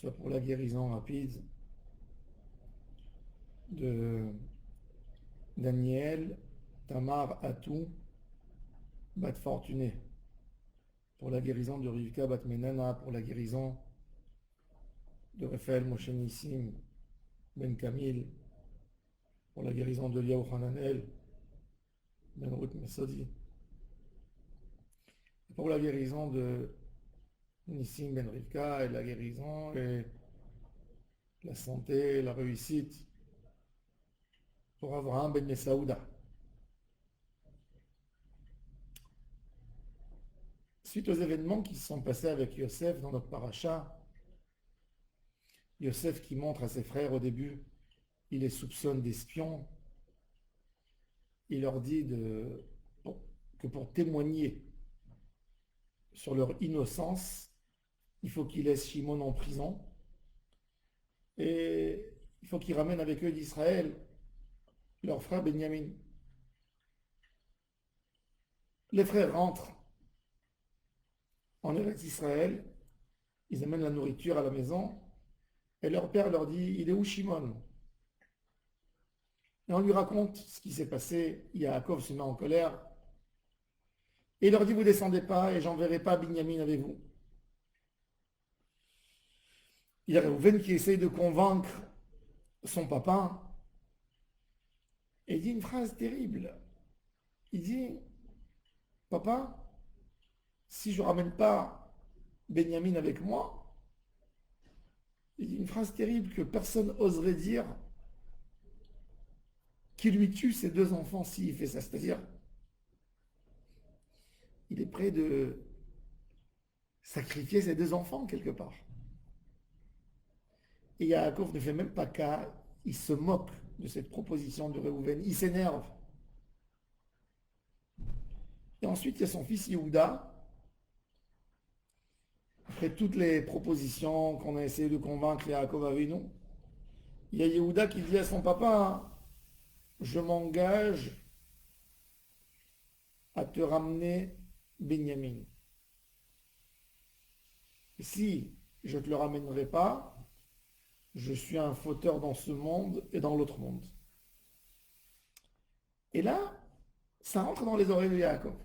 soit pour la guérison rapide de Daniel, Tamar, Atou, Bat Fortuné, pour la guérison de Rivka, Bat Menana, pour la guérison de Raphaël Moshe Nissim, Ben Kamil, pour la guérison de Liao Hananel, Ben Ruth Mesodi, pour la guérison de Nissim Ben Rivka et la guérison et la santé, la réussite pour Abraham Ben Messaouda. Suite aux événements qui se sont passés avec Yosef dans notre paracha, Yosef qui montre à ses frères au début, il les soupçonne d'espions, il leur dit que pour témoigner sur leur innocence, il faut qu'ils laissent Shimon en prison et il faut qu'ils ramènent avec eux d'Israël leur frère Benjamin. Les frères rentrent en Eretz Israël, ils amènent la nourriture à la maison et leur père leur dit, il est où Shimon? Et on lui raconte ce qui s'est passé. Yaakov se met en colère et il leur dit, vous descendez pas et j'enverrai pas Binyamin avec vous. Il y a Reuven qui essaye de convaincre son papa et il dit une phrase terrible. Il dit, papa, si je ne ramène pas Benjamin avec moi, il dit une phrase terrible que personne oserait dire, qui lui tue ses deux enfants s'il fait ça. C'est-à-dire, il est prêt de sacrifier ses deux enfants quelque part. Et Yaakov ne fait même pas cas, il se moque de cette proposition de Reuven, il s'énerve. Et ensuite, il y a son fils Yehuda. Après toutes les propositions qu'on a essayé de convaincre Yaakov Avinu, il y a Yehuda qui dit à son papa, je m'engage à te ramener Benjamin. Et si je ne te le ramènerai pas, je suis un fauteur dans ce monde et dans l'autre monde. Et là, ça rentre dans les oreilles de Yaakov.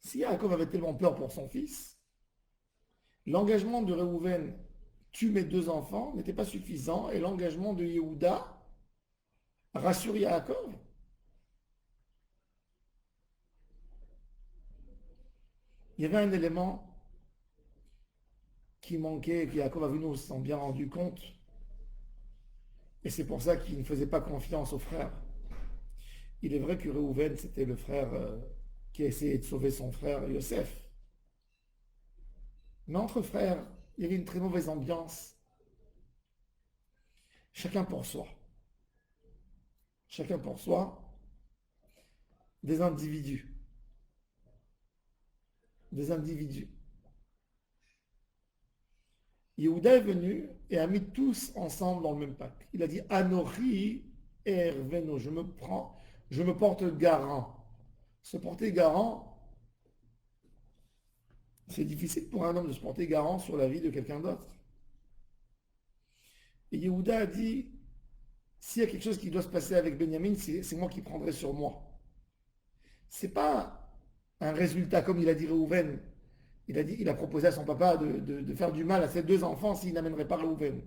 Si Yaakov avait tellement peur pour son fils, l'engagement de Reuven, tue mes deux enfants, n'était pas suffisant, et l'engagement de Yehuda rassure Yaakov. Il y avait un élément qui manquait, que Yaakov Avinu s'en bien rendu compte, et c'est pour ça qu'il ne faisait pas confiance aux frères. Il est vrai que Reuven, c'était le frère qui a essayé de sauver son frère Yosef. Mais entre frères, il y avait une très mauvaise ambiance. Chacun pour soi. Chacun pour soi. Des individus. Des individus. Yehuda est venu et a mis tous ensemble dans le même pack. Il a dit Anori Erveno, je me porte garant. Se porter garant, c'est difficile pour un homme de se porter garant sur la vie de quelqu'un d'autre. Et Yehuda a dit s'il y a quelque chose qui doit se passer avec Benjamin, c'est moi qui prendrai sur moi. C'est pas un résultat comme il a dit Reuven. Il a proposé à son papa de faire du mal à ses deux enfants s'il n'amènerait pas Reuven,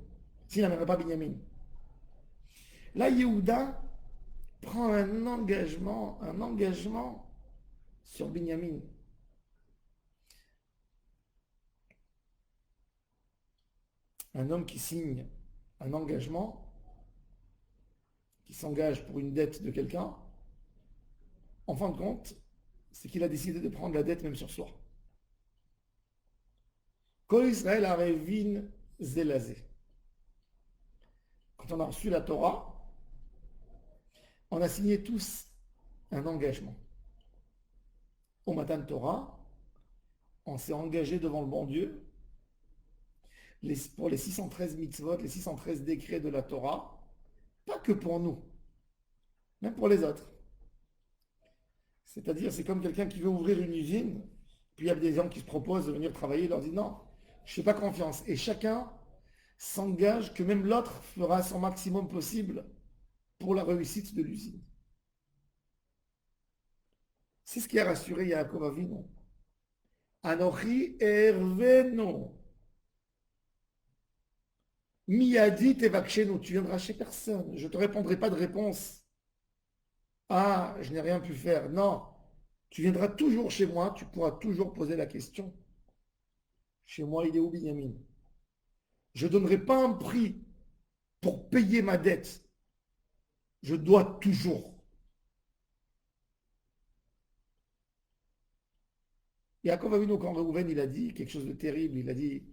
s'il n'amènerait pas Benjamin. Là, Yehuda prend un engagement sur Benjamin. Un homme qui signe un engagement, qui s'engage pour une dette de quelqu'un, en fin de compte, c'est qu'il a décidé de prendre la dette même sur soi. Kol Israël Arevin Zelazé. Quand on a reçu la Torah, on a signé tous un engagement. Au Matan Torah, on s'est engagé devant le bon Dieu pour les 613 mitzvot, les 613 décrets de la Torah, pas que pour nous, même pour les autres. C'est-à-dire, c'est comme quelqu'un qui veut ouvrir une usine, puis il y a des gens qui se proposent de venir travailler, il leur dit non, je ne fais pas confiance. Et chacun s'engage que même l'autre fera son maximum possible pour la réussite de l'usine. C'est ce qui a rassuré Yaakov Avinu. Anochi erveno. Miyadi tevakshenu. Tu viendras chez personne. Je ne te répondrai pas de réponse. Ah, je n'ai rien pu faire. Non. Tu viendras toujours chez moi. Tu pourras toujours poser la question. Chez moi, il est où Binyamin? Je ne donnerai pas un prix pour payer ma dette. Je dois toujours. Yaakov Avinu, quand Reuven, il a dit quelque chose de terrible, il a dit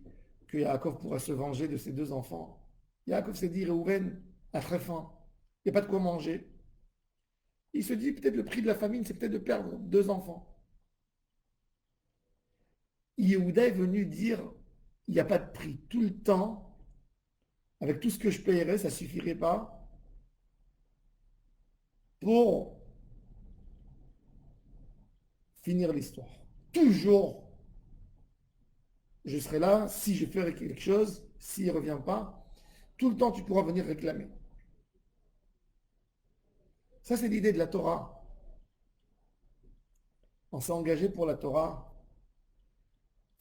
que Yaakov pourra se venger de ses deux enfants. Yaakov s'est dit, Reuven a très faim, il n'y a pas de quoi manger. Il se dit, peut-être le prix de la famine, c'est peut-être de perdre deux enfants. Yehuda est venu dire, il n'y a pas de prix. Tout le temps, avec tout ce que je payerais, ça ne suffirait pas pour finir l'histoire. Toujours, je serai là, si je fais quelque chose, s'il ne revient pas, tout le temps tu pourras venir réclamer. Ça, c'est l'idée de la Torah. On s'est engagé pour la Torah,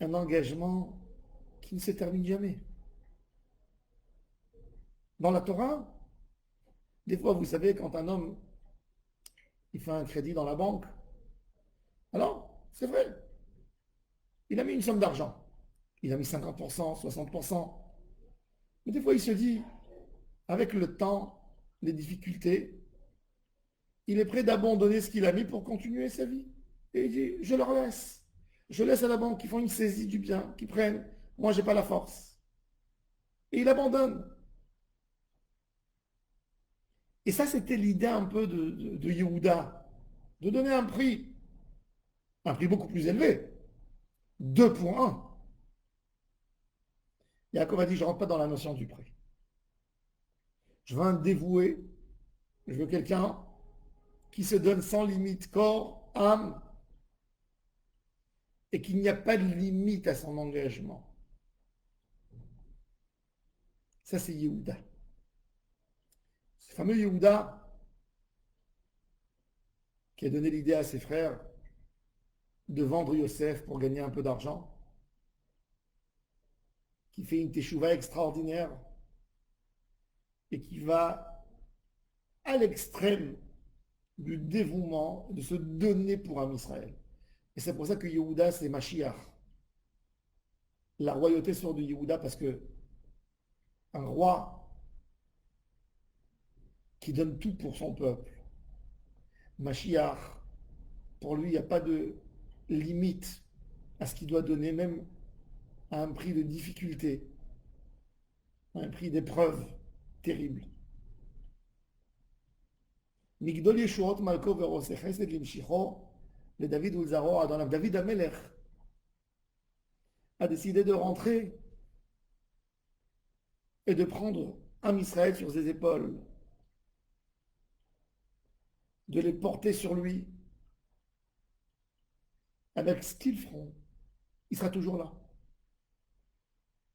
un engagement qui ne se termine jamais. Dans la Torah, des fois, vous savez, quand un homme il fait un crédit dans la banque, alors, c'est vrai, il a mis une somme d'argent. Il a mis 50%, 60%. Mais des fois, il se dit, avec le temps, les difficultés, il est prêt d'abandonner ce qu'il a mis pour continuer sa vie. Et il dit, je leur laisse. Je laisse à la banque qui font une saisie du bien, qui prennent. Moi, j'ai pas la force. Et il abandonne. Et ça, c'était l'idée un peu de Yehuda, de donner un prix beaucoup plus élevé, 2 pour 1. Yaakov a dit, je ne rentre pas dans la notion du prix. Je veux un dévoué, je veux quelqu'un qui se donne sans limite corps, âme, et qu'il n'y a pas de limite à son engagement. Ça, c'est Yehuda. Ce fameux Yehuda qui a donné l'idée à ses frères de vendre Yosef pour gagner un peu d'argent, qui fait une teshuva extraordinaire et qui va à l'extrême du dévouement, de se donner pour un Israël. Et c'est pour ça que Yehuda, c'est Mashiach. La royauté sort de Yehuda parce que un roi qui donne tout pour son peuple, Mashiach, pour lui, il n'y a pas de limite à ce qu'il doit donner, même à un prix de difficulté, à un prix d'épreuve terrible. Migdol Yeshuot Malko Verose Chesed Limshicho, le David Ulzaro Adonam. David Amelech a décidé de rentrer et de prendre un Israël sur ses épaules, de les porter sur lui, avec ce qu'ils feront. Il sera toujours là.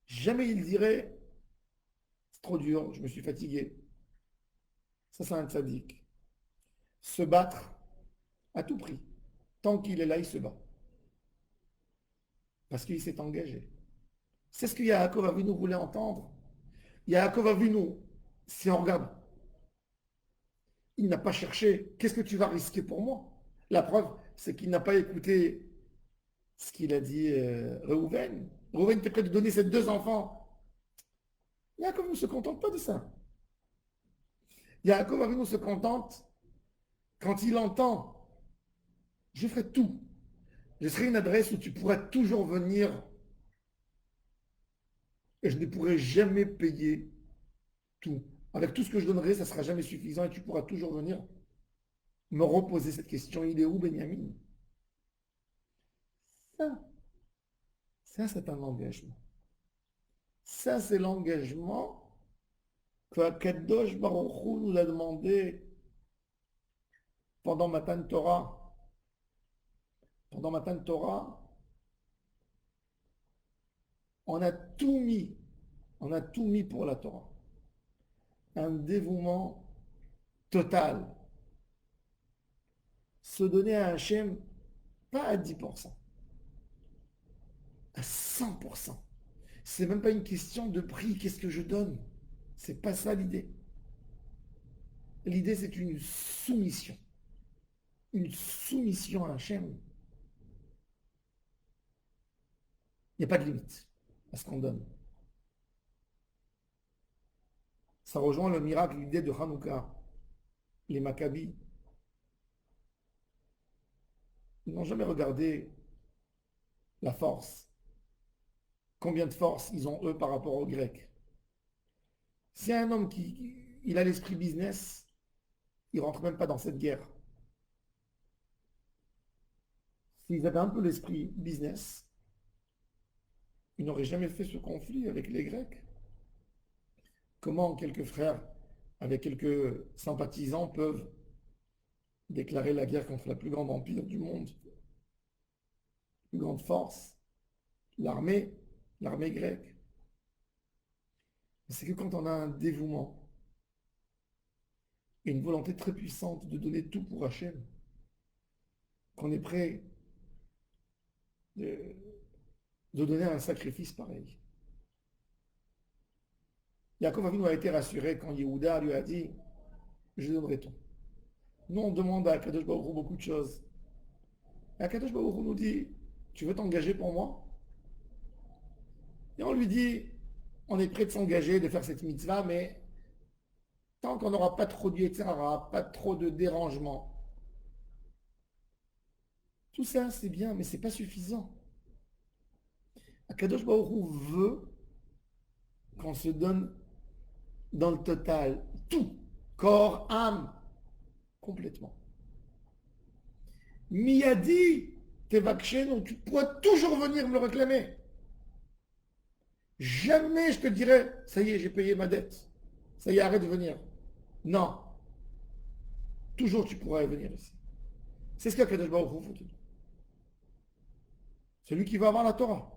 Jamais il dirait, c'est trop dur, je me suis fatigué. Ça, c'est un tzaddik. Se battre à tout prix. Tant qu'il est là, il se bat. Parce qu'il s'est engagé. C'est ce que Yaakov Avinu voulait entendre. Yaakov Avinu, si on regarde, il n'a pas cherché, qu'est-ce que tu vas risquer pour moi? La preuve, c'est qu'il n'a pas écouté ce qu'il a dit Reuven. Reuven était prêt de donner ses deux enfants. Yaakov ne se contente pas de ça. Yaakov Avinu se contente quand il entend, je ferai tout. Je serai une adresse où tu pourras toujours venir et je ne pourrai jamais payer tout. Avec tout ce que je donnerai, ça ne sera jamais suffisant et tu pourras toujours venir me reposer cette question. Il est où Benjamin? Ça, ça c'est un engagement. Ça, c'est l'engagement que Kadosh Baruch Hu nous a demandé pendant Matan Torah. Pendant Matan Torah, On a tout mis, on a tout mis pour la Torah. Un dévouement total. Se donner à Hachem, pas à 10%, à 100%. C'est même pas une question de prix, qu'est-ce que je donne? C'est pas ça l'idée. L'idée, c'est une soumission. Une soumission à Hachem. Il n'y a pas de limite à ce qu'on donne. Ça rejoint le miracle, l'idée de Hanouka. Les Maccabis, ils n'ont jamais regardé la force. Combien de force ils ont eux par rapport aux Grecs. Si un homme qui il a l'esprit business, il rentre même pas dans cette guerre. S'ils avaient un peu l'esprit business, ils n'auraient jamais fait ce conflit avec les Grecs. Comment quelques frères, avec quelques sympathisants, peuvent déclarer la guerre contre la plus grande empire du monde, la plus grande force, l'armée grecque. C'est que quand on a un dévouement et une volonté très puissante de donner tout pour Hachem, qu'on est prêt de, de donner un sacrifice pareil. Yaakov Avinu a été rassuré quand Yehuda lui a dit je donnerai tout. Nous on demande à Kadosh Baruch Hu beaucoup de choses. Et Kadosh Baruch Hu nous dit tu veux t'engager pour moi? Et on lui dit on est prêt de s'engager, de faire cette mitzvah, mais tant qu'on n'aura pas trop d'Yetzirah, pas trop de dérangement. Tout ça c'est bien, mais c'est pas suffisant. Kadosh Baruch Hu veut qu'on se donne dans le total, tout, corps, âme, complètement. Miyadi, Tevakshenu, tu pourras toujours venir me le réclamer. Jamais je te dirai, ça y est, j'ai payé ma dette. Ça y est, arrête de venir. Non. Toujours tu pourras venir ici. C'est ce qu'Akadosh Baruch Hu te dit. Celui qui va avoir la Torah,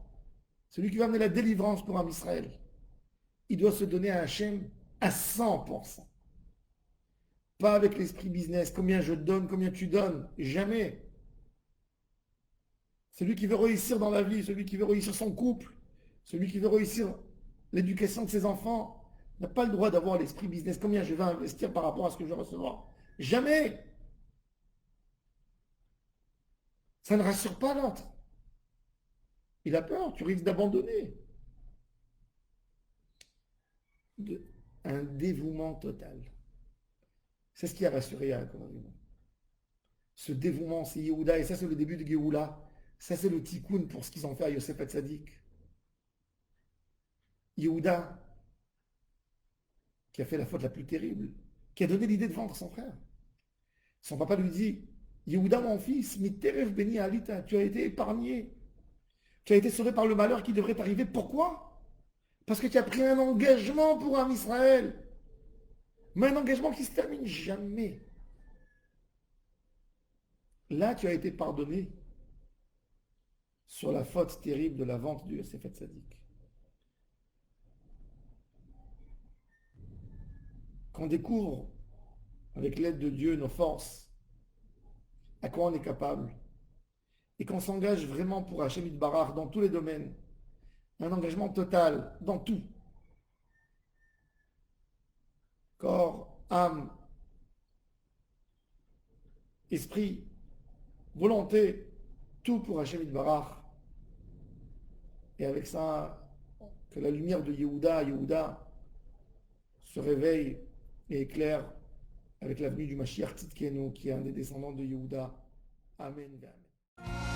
celui qui va amener la délivrance pour un Israël, il doit se donner à Hachem à 100%. Pas avec l'esprit business, combien je donne, combien tu donnes. Jamais. Celui qui veut réussir dans la vie, celui qui veut réussir son couple, celui qui veut réussir l'éducation de ses enfants, n'a pas le droit d'avoir l'esprit business. Combien je vais investir par rapport à ce que je vais recevoir? Jamais. Ça ne rassure pas l'autre. Il a peur, tu risques d'abandonner. Un dévouement total. C'est ce qui a rassuré Yaakov Avinu. Ce dévouement, c'est Yehuda, et ça c'est le début de Géoula. Ça c'est le tikkun pour ce qu'ils ont fait à Yosef Hatzadik. Yehuda, qui a fait la faute la plus terrible, qui a donné l'idée de vendre son frère. Son papa lui dit, Yehuda mon fils, Miterev Beni Alita, tu as été épargné. Tu as été sauvé par le malheur qui devrait t'arriver. Pourquoi? Parce que tu as pris un engagement pour un Israël. Mais un engagement qui ne se termine jamais. Là, tu as été pardonné sur la faute terrible de la vente du Yosef Hatzadik. Qu'on découvre, avec l'aide de Dieu, nos forces, à quoi on est capable, et qu'on s'engage vraiment pour Hachem Yitbarach dans tous les domaines, un engagement total dans tout, corps, âme, esprit, volonté, tout pour Hachem Yitbarach. Et avec ça, que la lumière de Yehuda se réveille et éclaire avec l'avenue du Mashiach Tzidkenu, qui est un des descendants de Yehuda. Amen. Amen.